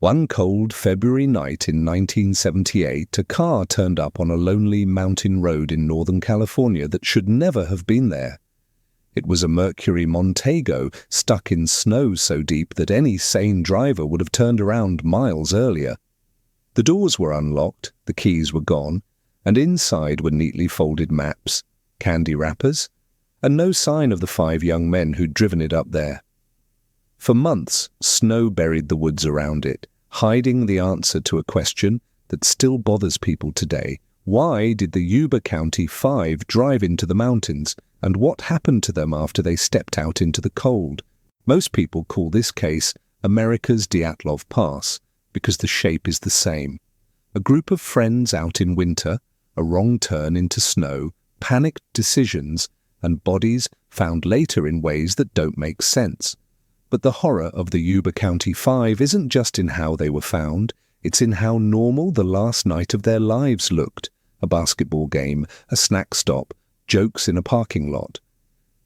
One cold February night in 1978, a car turned up on a lonely mountain road in Northern California that should never have been there. It was a Mercury Montego stuck in snow so deep that any sane driver would have turned around miles earlier. The doors were unlocked, the keys were gone, and inside were neatly folded maps, candy wrappers, and no sign of the 5 young men who'd driven it up there. For months, snow buried the woods around it, hiding the answer to a question that still bothers people today. Why did the Yuba County Five drive into the mountains, and what happened to them after they stepped out into the cold? Most people call this case America's Dyatlov Pass, because the shape is the same. A group of friends out in winter, a wrong turn into snow, panicked decisions, and bodies found later in ways that don't make sense. But the horror of the Yuba County Five isn't just in how they were found, it's in how normal the last night of their lives looked. A basketball game, a snack stop, jokes in a parking lot.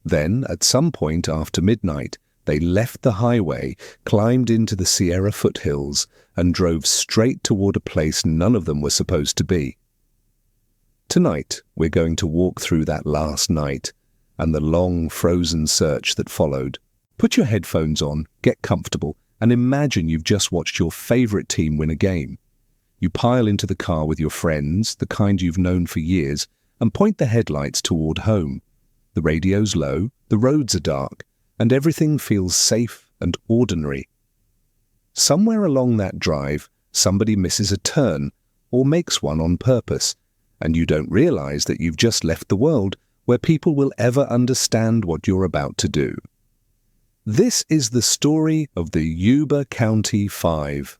Then, at some point after midnight, they left the highway, climbed into the Sierra foothills, and drove straight toward a place none of them were supposed to be. Tonight, we're going to walk through that last night, and the long, frozen search that followed. Put your headphones on, get comfortable, and imagine you've just watched your favorite team win a game. You pile into the car with your friends, the kind you've known for years, and point the headlights toward home. The radio's low, the roads are dark, and everything feels safe and ordinary. Somewhere along that drive, somebody misses a turn or makes one on purpose, and you don't realize that you've just left the world where people will ever understand what you're about to do. This is the story of the Yuba County Five.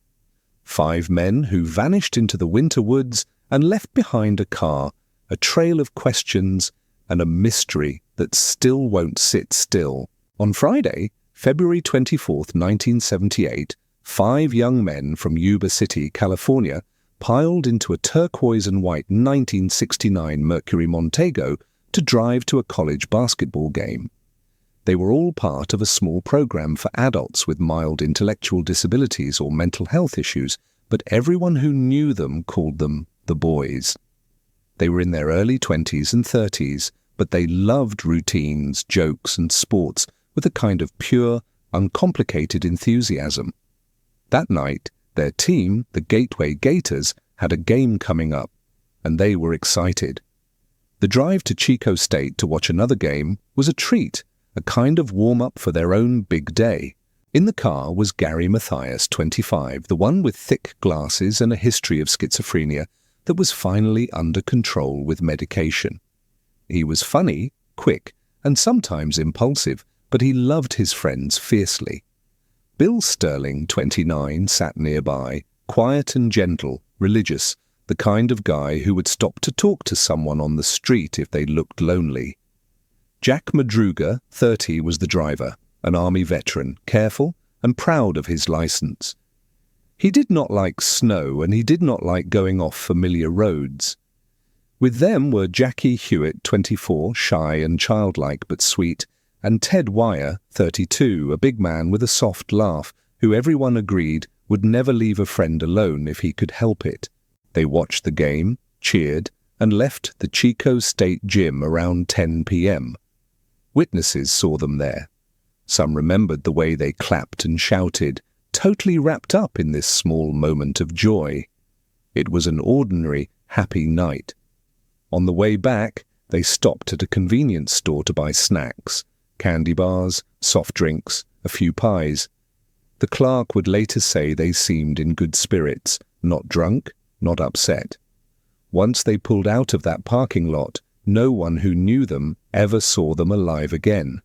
5 men who vanished into the winter woods and left behind a car, a trail of questions, and a mystery that still won't sit still. On Friday, February 24th, 1978, 5 young men from Yuba City, California, piled into a turquoise and white 1969 Mercury Montego to drive to a college basketball game. They were all part of a small program for adults with mild intellectual disabilities or mental health issues, but everyone who knew them called them the boys. They were in their early 20s and 30s, but they loved routines, jokes, and sports with a kind of pure, uncomplicated enthusiasm. That night, their team, the Gateway Gators, had a game coming up, and they were excited. The drive to Chico State to watch another game was a treat, a kind of warm-up for their own big day. In the car was Gary Mathias, 25, the one with thick glasses and a history of schizophrenia that was finally under control with medication. He was funny, quick, and sometimes impulsive, but he loved his friends fiercely. Bill Sterling, 29, sat nearby, quiet and gentle, religious, the kind of guy who would stop to talk to someone on the street if they looked lonely. Jack Madruga, 30, was the driver, an Army veteran, careful and proud of his license. He did not like snow, and he did not like going off familiar roads. With them were Jackie Hewitt, 24, shy and childlike but sweet, and Ted Wire, 32, a big man with a soft laugh, who everyone agreed would never leave a friend alone if he could help it. They watched the game, cheered, and left the Chico State Gym around 10 p.m. Witnesses saw them there. Some remembered the way they clapped and shouted, totally wrapped up in this small moment of joy. It was an ordinary, happy night. On the way back, they stopped at a convenience store to buy snacks, candy bars, soft drinks, a few pies. The clerk would later say they seemed in good spirits, not drunk, not upset. Once they pulled out of that parking lot, no one who knew them ever saw them alive again.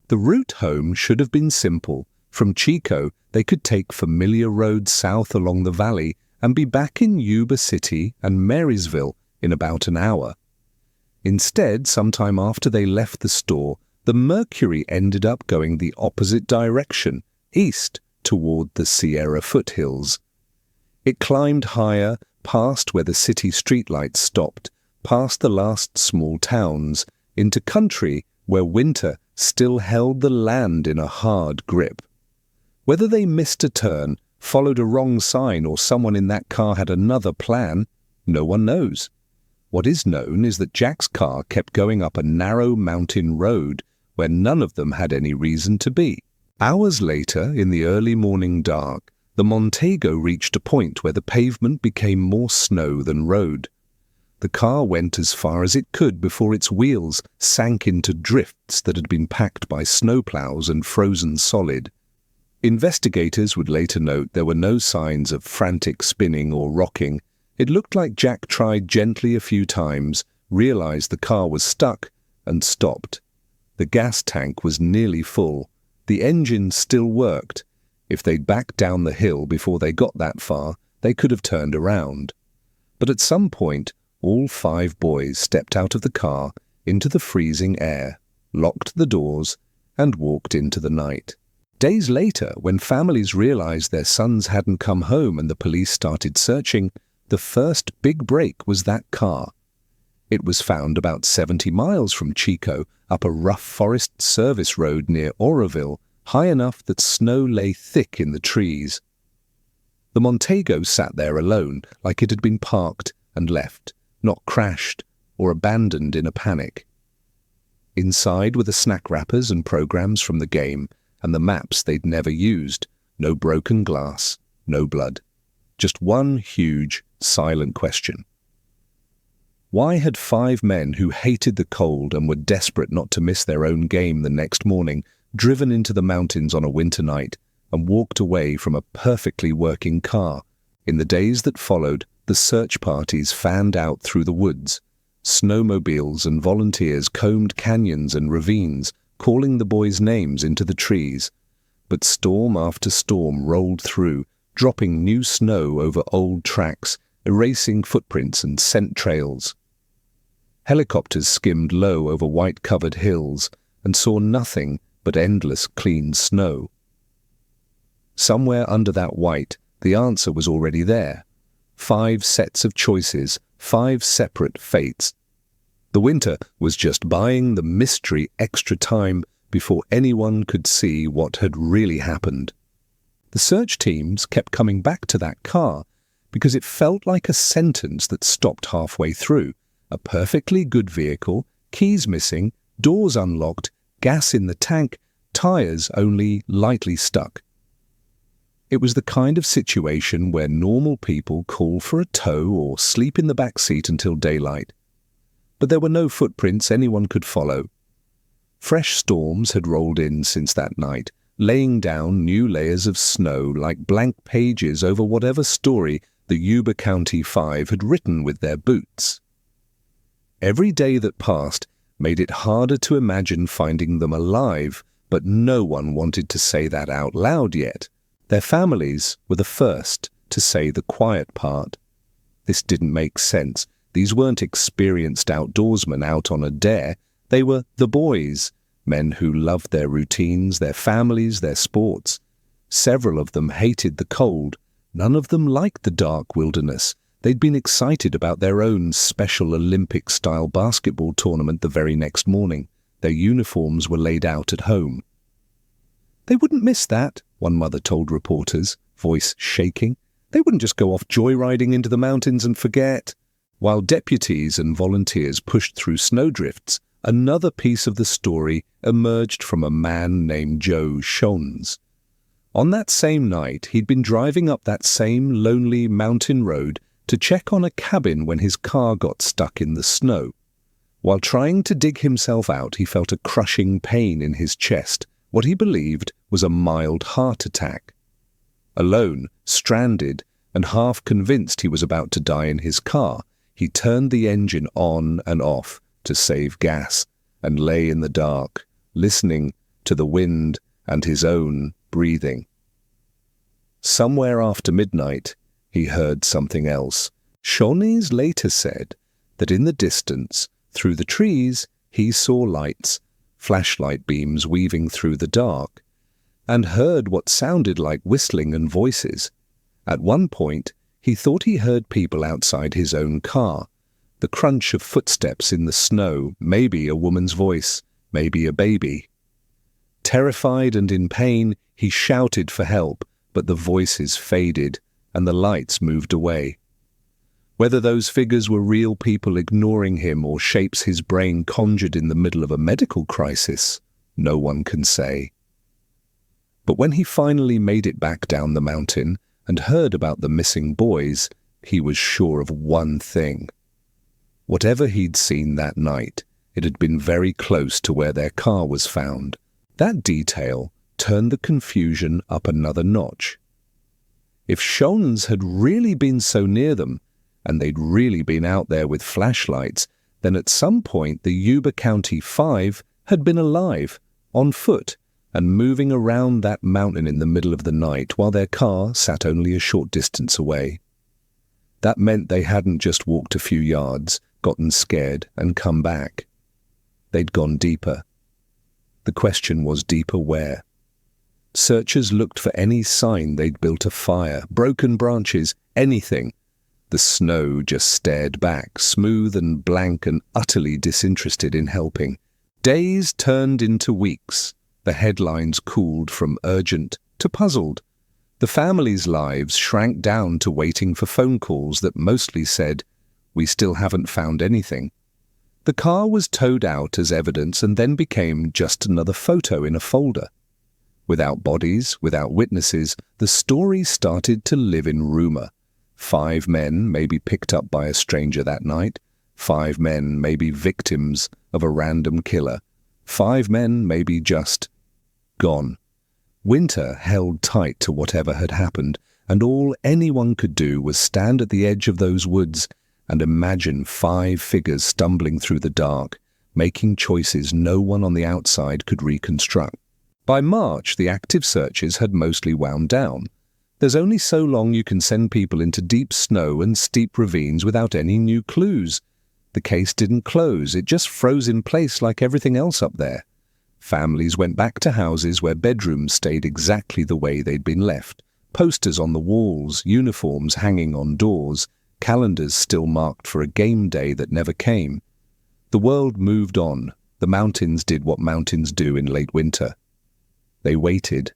The route home should have been simple. From Chico, they could take familiar roads south along the valley and be back in Yuba City and Marysville in about an hour. Instead, sometime after they left the store, the Mercury ended up going the opposite direction, east, toward the Sierra foothills. It climbed higher, past where the city streetlights stopped, past the last small towns, into country where winter still held the land in a hard grip. Whether they missed a turn, followed a wrong sign, or someone in that car had another plan? No one knows. What is known is that Jack's car kept going up a narrow mountain road where none of them had any reason to be. Hours later, in the early morning dark, the Montego reached a point where the pavement became more snow than road. The car went as far as it could before its wheels sank into drifts that had been packed by snowplows and frozen solid. Investigators would later note there were no signs of frantic spinning or rocking. It looked like Jack tried gently a few times, realized the car was stuck, and stopped. The gas tank was nearly full. The engine still worked. If they'd backed down the hill before they got that far, they could have turned around. But at some point, all 5 boys stepped out of the car into the freezing air, locked the doors, and walked into the night. Days later, when families realized their sons hadn't come home and the police started searching, the first big break was that car. It was found about 70 miles from Chico, up a rough forest service road near Oroville, high enough that snow lay thick in the trees. The Montego sat there alone, like it had been parked and left, not crashed or abandoned in a panic. Inside were the snack wrappers and programs from the game, and the maps they'd never used. No broken glass, no blood. Just one huge, silent question. Why had 5 men who hated the cold and were desperate not to miss their own game the next morning driven into the mountains on a winter night and walked away from a perfectly working car? In the days that followed, the search parties fanned out through the woods. Snowmobiles and volunteers combed canyons and ravines, calling the boys' names into the trees. But storm after storm rolled through, dropping new snow over old tracks, erasing footprints and scent trails. Helicopters skimmed low over white-covered hills and saw nothing but endless clean snow. Somewhere under that white, the answer was already there. 5 sets of choices, 5 separate fates. The winter was just buying the mystery extra time before anyone could see what had really happened. The search teams kept coming back to that car because it felt like a sentence that stopped halfway through. A perfectly good vehicle, keys missing, doors unlocked, gas in the tank, tires only lightly stuck. It was the kind of situation where normal people call for a tow or sleep in the back seat until daylight. But there were no footprints anyone could follow. Fresh storms had rolled in since that night, laying down new layers of snow like blank pages over whatever story the Yuba County Five had written with their boots. Every day that passed made it harder to imagine finding them alive, but no one wanted to say that out loud yet. Their families were the first to say the quiet part. This didn't make sense. These weren't experienced outdoorsmen out on a dare. They were the boys, men who loved their routines, their families, their sports. Several of them hated the cold. None of them liked the dark wilderness. They'd been excited about their own special Olympic-style basketball tournament the very next morning. Their uniforms were laid out at home. They wouldn't miss that, one mother told reporters, voice shaking. They wouldn't just go off joyriding into the mountains and forget. While deputies and volunteers pushed through snowdrifts, another piece of the story emerged from a man named Joe Schoens. On that same night, he'd been driving up that same lonely mountain road to check on a cabin when his car got stuck in the snow. While trying to dig himself out, he felt a crushing pain in his chest, what he believed was a mild heart attack. Alone, stranded, and half convinced he was about to die in his car, he turned the engine on and off to save gas and lay in the dark, listening to the wind and his own breathing. Somewhere after midnight, he heard something else. Schoens later said that in the distance, through the trees, he saw lights, flashlight beams weaving through the dark, and heard what sounded like whistling and voices. At one point, he thought he heard people outside his own car, the crunch of footsteps in the snow, maybe a woman's voice, maybe a baby. Terrified and in pain, he shouted for help, but the voices faded and the lights moved away. Whether those figures were real people ignoring him or shapes his brain conjured in the middle of a medical crisis, no one can say. But when he finally made it back down the mountain and heard about the missing boys, he was sure of one thing. Whatever he'd seen that night, it had been very close to where their car was found. That detail turned the confusion up another notch. If Schoen's had really been so near them, and they'd really been out there with flashlights, then at some point the Yuba County Five had been alive, on foot, and moving around that mountain in the middle of the night while their car sat only a short distance away. That meant they hadn't just walked a few yards, gotten scared, and come back. They'd gone deeper. The question was, deeper where? Searchers looked for any sign they'd built a fire, broken branches, anything. The snow just stared back, smooth and blank and utterly disinterested in helping. Days turned into weeks. The headlines cooled from urgent to puzzled. The families' lives shrank down to waiting for phone calls that mostly said, "We still haven't found anything." The car was towed out as evidence and then became just another photo in a folder. Without bodies, without witnesses, the story started to live in rumor. 5 men maybe picked up by a stranger that night. 5 men maybe victims of a random killer. 5 men maybe just gone. Winter held tight to whatever had happened, and all anyone could do was stand at the edge of those woods and imagine 5 figures stumbling through the dark, making choices no one on the outside could reconstruct. By March, the active searches had mostly wound down. There's only so long you can send people into deep snow and steep ravines without any new clues. The case didn't close, it just froze in place like everything else up there. Families went back to houses where bedrooms stayed exactly the way they'd been left. Posters on the walls, uniforms hanging on doors, calendars still marked for a game day that never came. The world moved on. The mountains did what mountains do in late winter. They waited.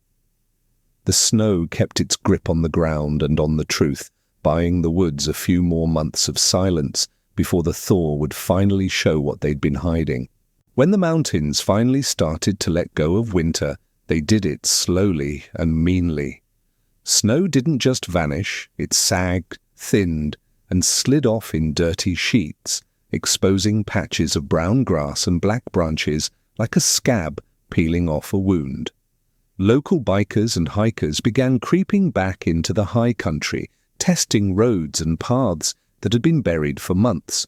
The snow kept its grip on the ground and on the truth, buying the woods a few more months of silence before the thaw would finally show what they'd been hiding. When the mountains finally started to let go of winter, they did it slowly and meanly. Snow didn't just vanish, it sagged, thinned, and slid off in dirty sheets, exposing patches of brown grass and black branches like a scab peeling off a wound. Local bikers and hikers began creeping back into the high country, testing roads and paths that had been buried for months.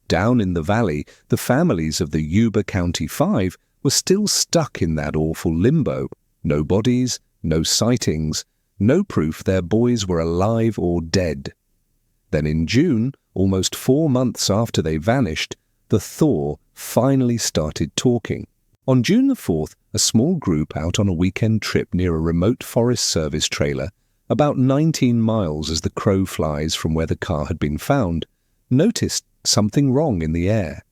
Down in the valley, the families of the Yuba County Five were still stuck in that awful limbo. No bodies, no sightings, no proof their boys were alive or dead. Then in June, almost 4 months after they vanished, the thaw finally started talking. On June the 4th, a small group out on a weekend trip near a remote Forest Service trailer, about 19 miles as the crow flies from where the car had been found, noticed something wrong in the air.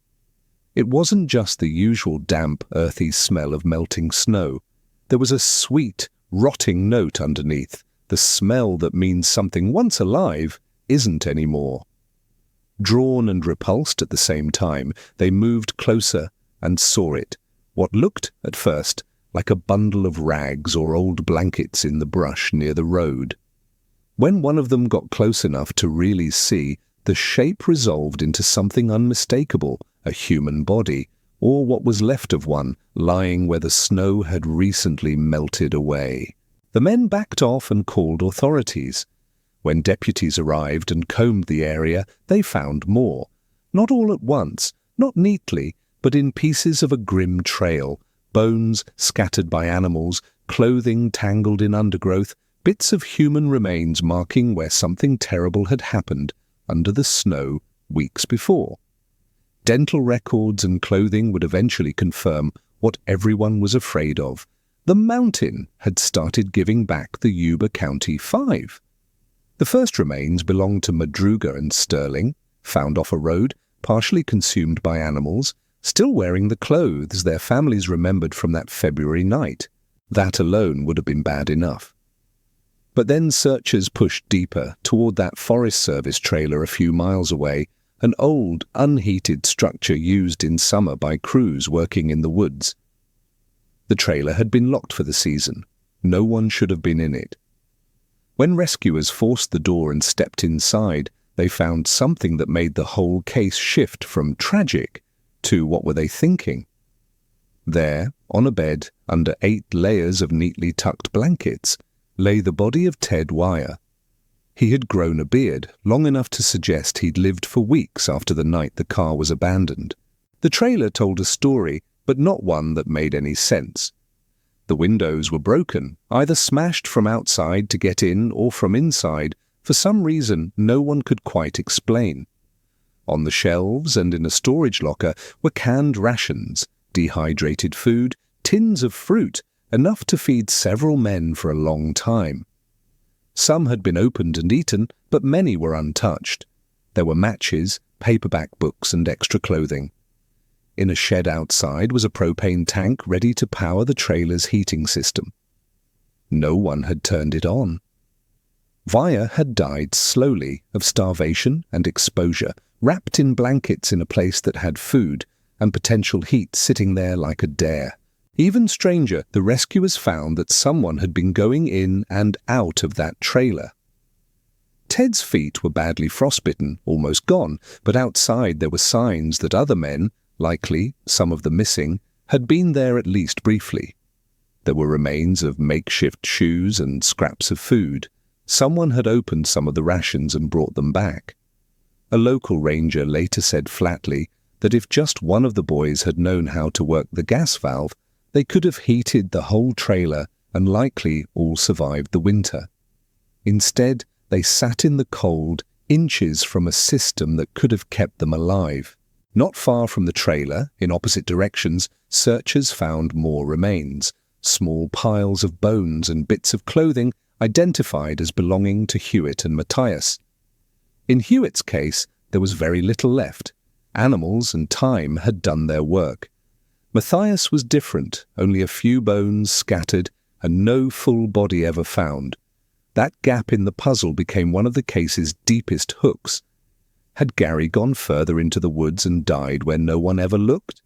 It wasn't just the usual damp, earthy smell of melting snow. There was a sweet, rotting note underneath, the smell that means something once alive isn't anymore. Drawn and repulsed at the same time, they moved closer and saw it. What looked, at first, like a bundle of rags or old blankets in the brush near the road. When one of them got close enough to really see, the shape resolved into something unmistakable, a human body, or what was left of one, lying where the snow had recently melted away. The men backed off and called authorities. When deputies arrived and combed the area, they found more. Not all at once, not neatly, but in pieces of a grim trail, bones scattered by animals, clothing tangled in undergrowth, bits of human remains marking where something terrible had happened under the snow weeks before. Dental records and clothing would eventually confirm what everyone was afraid of. The mountain had started giving back the Yuba County Five. The first remains belonged to Madruga and Sterling, found off a road, partially consumed by animals, still wearing the clothes their families remembered from that February night. That alone would have been bad enough. But then searchers pushed deeper toward that Forest Service trailer a few miles away, an old, unheated structure used in summer by crews working in the woods. The trailer had been locked for the season. No one should have been in it. When rescuers forced the door and stepped inside, they found something that made the whole case shift from tragic to what were they thinking? There, on a bed, under 8 layers of neatly tucked blankets, lay the body of Ted Wire. He had grown a beard, long enough to suggest he'd lived for weeks after the night the car was abandoned. The trailer told a story, but not one that made any sense. The windows were broken, either smashed from outside to get in or from inside, for some reason no one could quite explain. On the shelves and in a storage locker were canned rations, dehydrated food, tins of fruit, enough to feed several men for a long time. Some had been opened and eaten, but many were untouched. There were matches, paperback books, and extra clothing. In a shed outside was a propane tank ready to power the trailer's heating system. No one had turned it on. Wire had died slowly of starvation and exposure, wrapped in blankets in a place that had food and potential heat sitting there like a dare. Even stranger, the rescuers found that someone had been going in and out of that trailer. Ted's feet were badly frostbitten, almost gone, but outside there were signs that other men, likely some of the missing, had been there at least briefly. There were remains of makeshift shoes and scraps of food. Someone had opened some of the rations and brought them back. A local ranger later said flatly that if just one of the boys had known how to work the gas valve, they could have heated the whole trailer and likely all survived the winter. Instead, they sat in the cold, inches from a system that could have kept them alive. Not far from the trailer, in opposite directions, searchers found more remains, small piles of bones and bits of clothing identified as belonging to Hewitt and Matthias. In Hewitt's case, there was very little left. Animals and time had done their work. Matthias was different, only a few bones scattered and no full body ever found. That gap in the puzzle became one of the case's deepest hooks. Had Gary gone further into the woods and died where no one ever looked?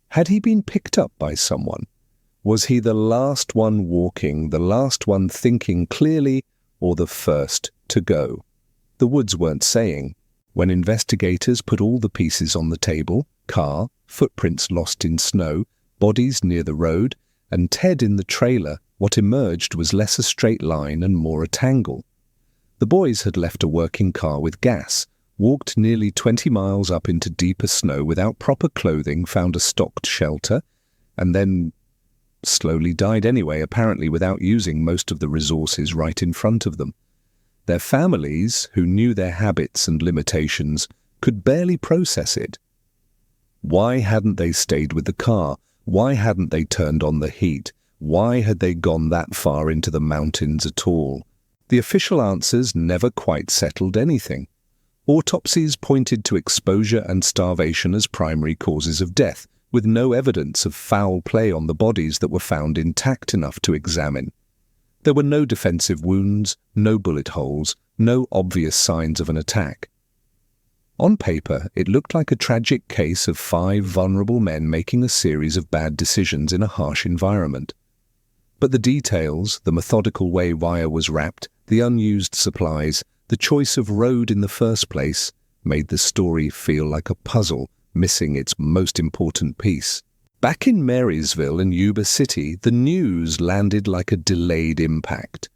Had he been picked up by someone? Was he the last one walking, the last one thinking clearly, or the first to go? The woods weren't saying. When investigators put all the pieces on the table, car, footprints lost in snow, bodies near the road, and Ted in the trailer, what emerged was less a straight line and more a tangle. The boys had left a working car with gas, walked nearly 20 miles up into deeper snow without proper clothing, found a stocked shelter, and then slowly died anyway, apparently without using most of the resources right in front of them. Their families, who knew their habits and limitations, could barely process it. Why hadn't they stayed with the car? Why hadn't they turned on the heat? Why had they gone that far into the mountains at all? The official answers never quite settled anything. Autopsies pointed to exposure and starvation as primary causes of death, with no evidence of foul play on the bodies that were found intact enough to examine. There were no defensive wounds, no bullet holes, no obvious signs of an attack. On paper, it looked like a tragic case of 5 vulnerable men making a series of bad decisions in a harsh environment. But the details, the methodical way Wire was wrapped, the unused supplies, the choice of road in the first place, made the story feel like a puzzle, missing its most important piece. Back in Marysville and Yuba City, the news landed like a delayed impact.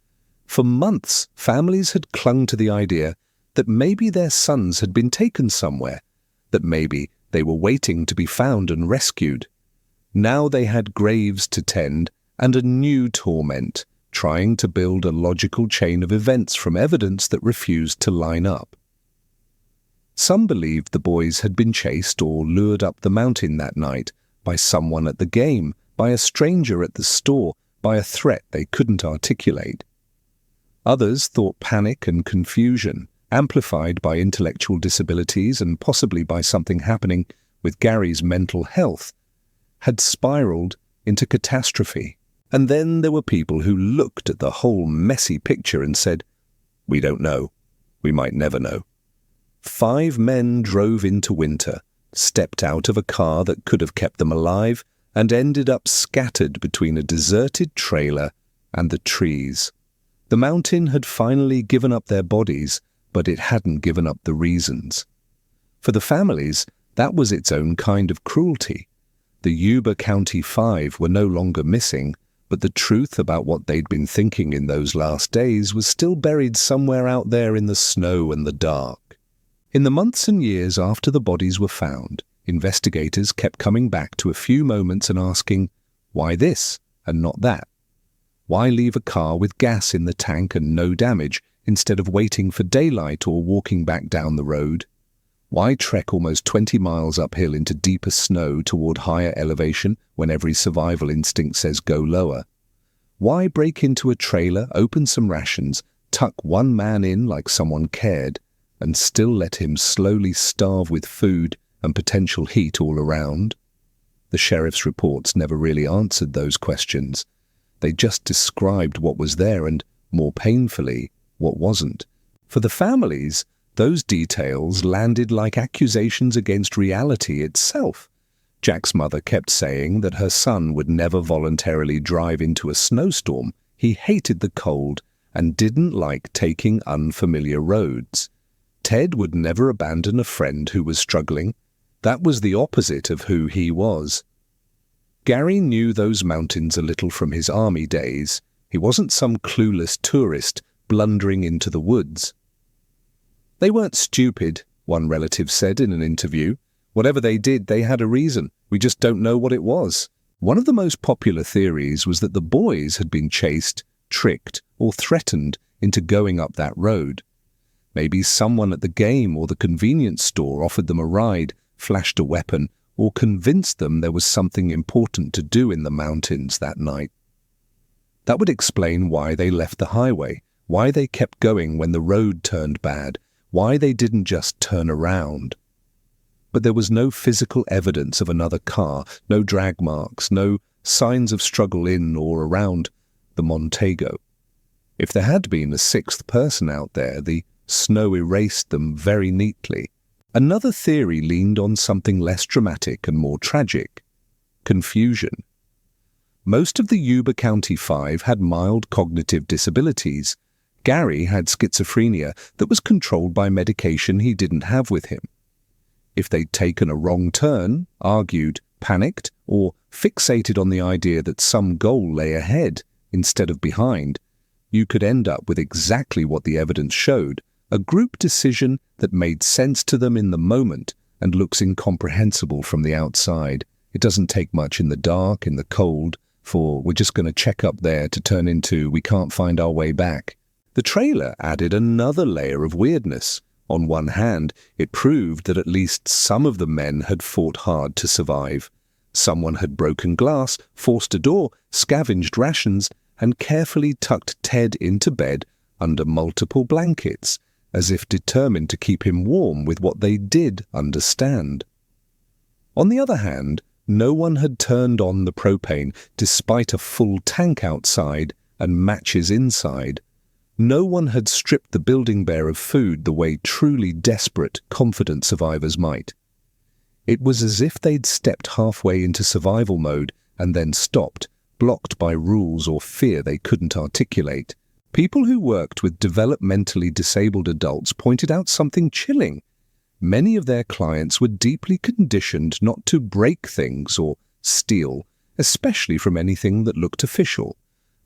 For months, families had clung to the idea that maybe their sons had been taken somewhere, that maybe they were waiting to be found and rescued. Now they had graves to tend and a new torment, trying to build a logical chain of events from evidence that refused to line up. Some believed the boys had been chased or lured up the mountain that night, by someone at the game, by a stranger at the store, by a threat they couldn't articulate. Others thought panic and confusion, amplified by intellectual disabilities and possibly by something happening with Gary's mental health, had spiraled into catastrophe. And then there were people who looked at the whole messy picture and said, "We don't know. We might never know." 5 men drove into winter, stepped out of a car that could have kept them alive, and ended up scattered between a deserted trailer and the trees. The mountain had finally given up their bodies, but it hadn't given up the reasons. For the families, that was its own kind of cruelty. The Yuba County Five were no longer missing, but the truth about what they'd been thinking in those last days was still buried somewhere out there in the snow and the dark. In the months and years after the bodies were found, investigators kept coming back to a few moments and asking, why this and not that? Why leave a car with gas in the tank and no damage instead of waiting for daylight or walking back down the road? Why trek almost 20 miles uphill into deeper snow toward higher elevation when every survival instinct says go lower? Why break into a trailer, open some rations, tuck one man in like someone cared, and still let him slowly starve with food and potential heat all around? The sheriff's reports never really answered those questions. They just described what was there and, more painfully, what wasn't. For the families, those details landed like accusations against reality itself. Jack's mother kept saying that her son would never voluntarily drive into a snowstorm. He hated the cold and didn't like taking unfamiliar roads. Ted would never abandon a friend who was struggling. That was the opposite of who he was. Gary knew those mountains a little from his army days. He wasn't some clueless tourist blundering into the woods. "They weren't stupid," one relative said in an interview. "Whatever they did, they had a reason. We just don't know what it was." One of the most popular theories was that the boys had been chased, tricked, or threatened into going up that road. Maybe someone at the game or the convenience store offered them a ride, flashed a weapon, or convinced them there was something important to do in the mountains that night. That would explain why they left the highway, why they kept going when the road turned bad, why they didn't just turn around. But there was no physical evidence of another car, no drag marks, no signs of struggle in or around the Montego. If there had been a 6th person out there, the snow erased them very neatly. Another theory leaned on something less dramatic and more tragic: confusion. Most of the Yuba County Five had mild cognitive disabilities. Gary had schizophrenia that was controlled by medication he didn't have with him. If they'd taken a wrong turn, argued, panicked, or fixated on the idea that some goal lay ahead instead of behind, you could end up with exactly what the evidence showed: a group decision that made sense to them in the moment and looks incomprehensible from the outside. It doesn't take much in the dark, in the cold, for "we're just going to check up there" to turn into "we can't find our way back." The trailer added another layer of weirdness. On one hand, it proved that at least some of the men had fought hard to survive. Someone had broken glass, forced a door, scavenged rations, and carefully tucked Ted into bed under multiple blankets, as if determined to keep him warm with what they did understand. On the other hand, no one had turned on the propane despite a full tank outside and matches inside. No one had stripped the building bare of food the way truly desperate, confident survivors might. It was as if they'd stepped halfway into survival mode and then stopped, blocked by rules or fear they couldn't articulate. People who worked with developmentally disabled adults pointed out something chilling. Many of their clients were deeply conditioned not to break things or steal, especially from anything that looked official.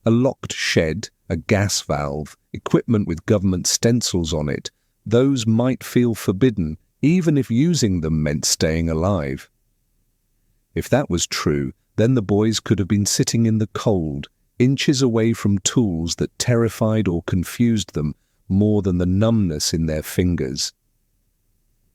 A locked shed, a gas valve, equipment with government stencils on it, those might feel forbidden, even if using them meant staying alive. If that was true, then the boys could have been sitting in the cold, inches away from tools that terrified or confused them more than the numbness in their fingers.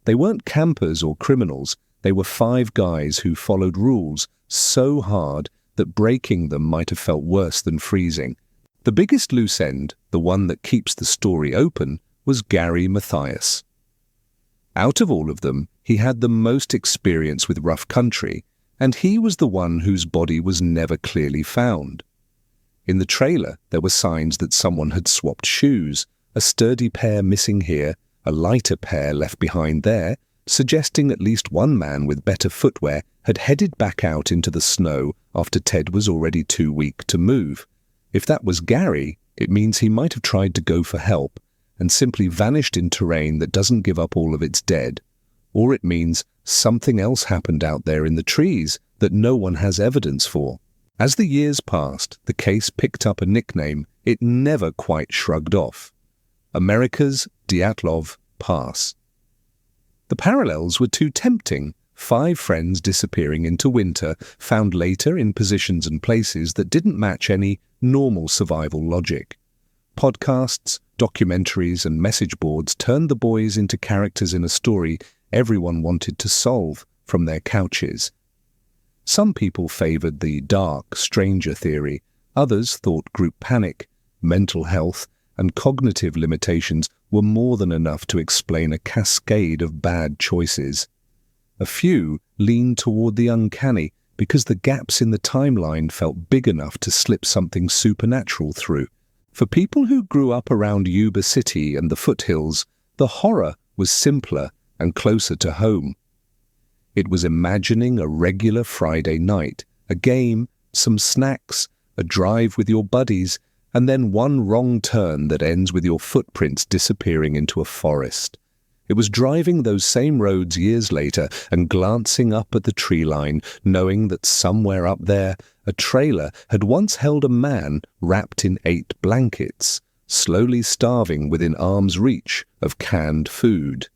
They weren't campers or criminals. They were 5 guys who followed rules so hard that breaking them might have felt worse than freezing. The biggest loose end, the one that keeps the story open, was Gary Mathias. Out of all of them, he had the most experience with rough country, and he was the one whose body was never clearly found. In the trailer, there were signs that someone had swapped shoes, a sturdy pair missing here, a lighter pair left behind there, suggesting at least one man with better footwear had headed back out into the snow after Ted was already too weak to move. If that was Gary, it means he might have tried to go for help and simply vanished in terrain that doesn't give up all of its dead. Or it means something else happened out there in the trees that no one has evidence for. As the years passed, the case picked up a nickname it never quite shrugged off: America's Dyatlov Pass. The parallels were too tempting. 5 friends disappearing into winter, found later in positions and places that didn't match any normal survival logic. Podcasts, documentaries, and message boards turned the boys into characters in a story everyone wanted to solve from their couches. Some people favored the dark, stranger theory. Others thought group panic, mental health, and cognitive limitations were more than enough to explain a cascade of bad choices. A few leaned toward the uncanny because the gaps in the timeline felt big enough to slip something supernatural through. For people who grew up around Yuba City and the foothills, the horror was simpler and closer to home. It was imagining a regular Friday night, a game, some snacks, a drive with your buddies, and then one wrong turn that ends with your footprints disappearing into a forest. It was driving those same roads years later and glancing up at the tree line, knowing that somewhere up there, a trailer had once held a man wrapped in 8 blankets, slowly starving within arm's reach of canned food.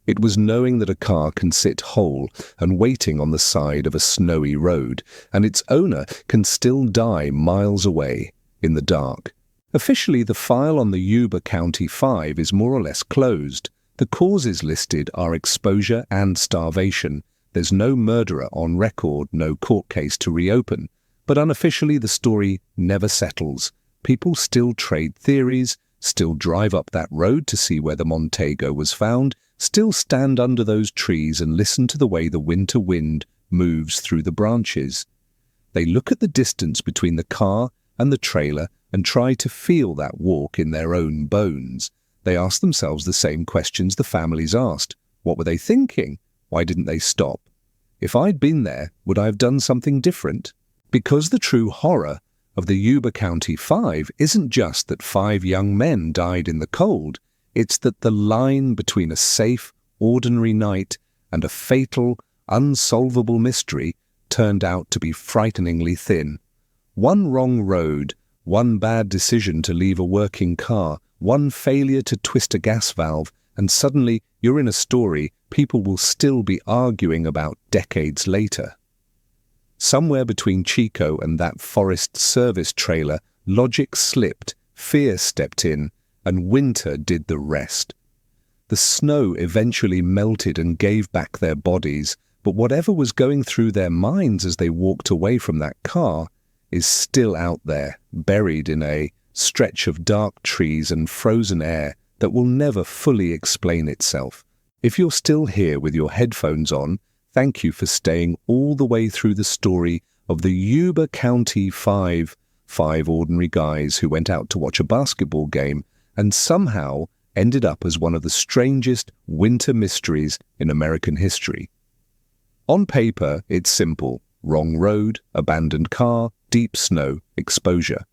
It was knowing that a car can sit whole and waiting on the side of a snowy road, and its owner can still die miles away in the dark. Officially, the file on the Yuba County Five is more or less closed. The causes listed are exposure and starvation. There's no murderer on record, no court case to reopen. But unofficially, the story never settles. People still trade theories, still drive up that road to see where the Montego was found, still stand under those trees and listen to the way the winter wind moves through the branches. They look at the distance between the car and the trailer and try to feel that walk in their own bones. They ask themselves the same questions the families asked. What were they thinking? Why didn't they stop? If I'd been there, would I have done something different? Because the true horror of the Yuba County Five isn't just that 5 young men died in the cold, it's that the line between a safe, ordinary night and a fatal, unsolvable mystery turned out to be frighteningly thin. One wrong road, one bad decision to leave a working car, one failure to twist a gas valve, and suddenly you're in a story people will still be arguing about decades later. Somewhere between Chico and that Forest Service trailer, logic slipped, fear stepped in, and winter did the rest. The snow eventually melted and gave back their bodies, but whatever was going through their minds as they walked away from that car is still out there, buried in a stretch of dark trees and frozen air that will never fully explain itself. If you're still here with your headphones on, thank you for staying all the way through the story of the Yuba County Five, 5 ordinary guys who went out to watch a basketball game and somehow ended up as one of the strangest winter mysteries in American history. On paper, it's simple: wrong road, abandoned car, deep snow, exposure.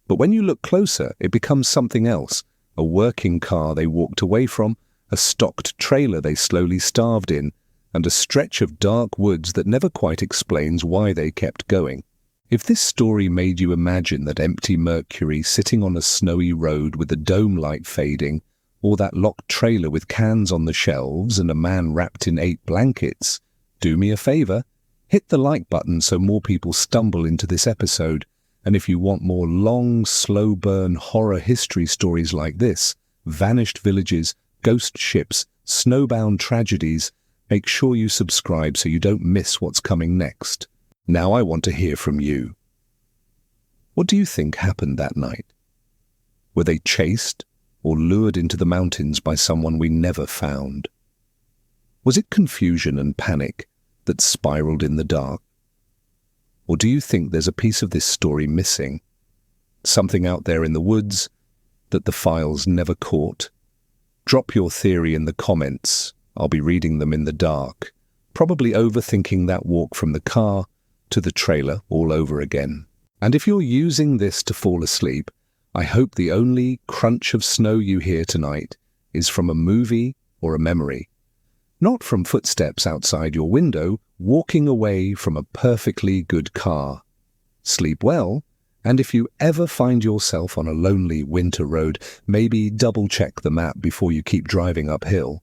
But when you look closer, it becomes something else: a working car they walked away from, a stocked trailer they slowly starved in, and a stretch of dark woods that never quite explains why they kept going. If this story made you imagine that empty Mercury sitting on a snowy road with the dome light fading, or that locked trailer with cans on the shelves and a man wrapped in 8 blankets, do me a favor, hit the like button so more people stumble into this episode. And if you want more long, slow-burn horror history stories like this, vanished villages, ghost ships, snowbound tragedies, make sure you subscribe so you don't miss what's coming next. Now I want to hear from you. What do you think happened that night? Were they chased or lured into the mountains by someone we never found? Was it confusion and panic that spiraled in the dark? Or do you think there's a piece of this story missing? Something out there in the woods that the files never caught? Drop your theory in the comments. I'll be reading them in the dark, probably overthinking that walk from the car to the trailer all over again. And if you're using this to fall asleep, I hope the only crunch of snow you hear tonight is from a movie or a memory, not from footsteps outside your window walking away from a perfectly good car. Sleep well, and if you ever find yourself on a lonely winter road, maybe double-check the map before you keep driving uphill.